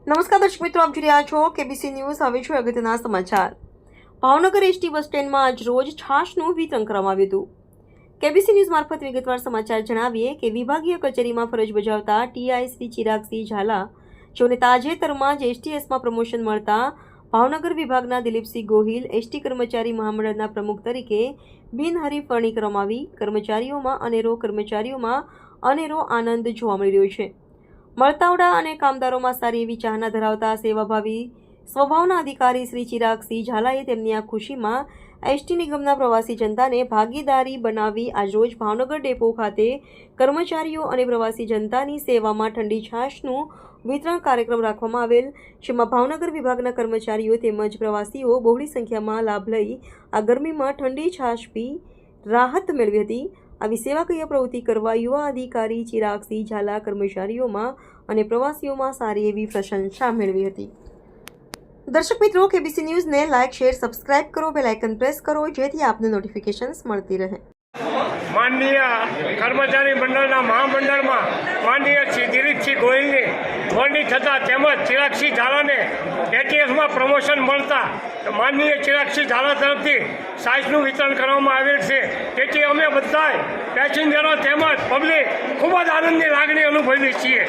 નમસ્કાર દર્શક મિત્રો, આપ જોઈ રહ્યા છો કેબીસી ન્યૂઝ। હવે છે અગત્યના સમાચાર। ભાવનગર એસટી બસ સ્ટેન્ડમાં આજ રોજ છાશનું વિતરણ કરવામાં આવ્યું હતું। કેબીસી ન્યૂઝ મારફત વિગતવાર સમાચાર જણાવીએ કે વિભાગીય કચેરીમાં ફરજ બજાવતા ટીઆઈ શ્રી ચિરાગસિંહ ઝાલા, જેઓને તાજેતરમાં જ એસટીએસમાં પ્રમોશન મળતા ભાવનગર વિભાગના દિલીપસિંહ ગોહિલ એસટી કર્મચારી મહામંડળના પ્રમુખ તરીકે બિનહરીફ વરણી કરવામાં આવી। કર્મચારીઓમાં અનેરો આનંદ જોવા મળી રહ્યો છે। મળતાવડા અને કામદારોમાં સારી એવી ચાહના ધરાવતા સેવાભાવી સ્વભાવના અધિકારી શ્રી ચિરાગસિંહ ઝાલાએ તેમની આ ખુશીમાં એસટી નિગમના પ્રવાસી જનતાને ભાગીદારી બનાવી આજરોજ ભાવનગર ડેપો ખાતે કર્મચારીઓ અને પ્રવાસી જનતાની સેવામાં ઠંડી છાશનું વિતરણ કાર્યક્રમ રાખવામાં આવેલ, જેમાં ભાવનગર વિભાગના કર્મચારીઓ તેમજ પ્રવાસીઓ બહોળી સંખ્યામાં લાભ લઈ આ ગરમીમાં ઠંડી છાશ પી રાહત મેળવી હતી। આવી સેવાકીય પ્રવૃત્તિ કરવા યુવા અધિકારી ચિરાગસિંહ ઝાલા કર્મચારીઓમાં અને પ્રવાસીઓમાં સારી એવી પ્રશંસા મેળવી હતી। દર્શક મિત્રો, કેબીસી ન્યૂઝને લાઇક, શેર, સબસ્ક્રાઇબ કરો, બેલ આઇકન પ્રેસ કરો, જેથી આપને નોટિફિકેશન્સ મળતી રહે। માનનીય કર્મચારી મંડળના મહામંડળમાં માનનીય શ્રી દિલીપસિંહ ગોહિલની વરણી થતાં તેમજ ચિરાગસિંહ ઝાલાને એટીએસમાં પ્રમોશન મળતા માનનીય ચિરાગસિંહ ઝાલા તરફથી સાઇઝનું વિતરણ કરવામાં આવેલ છે। તેથી અમે બધાય પેસેન્જરો તેમજ પબ્લિક ખૂબ જ આનંદની લાગણી અનુભવીએ છીએ।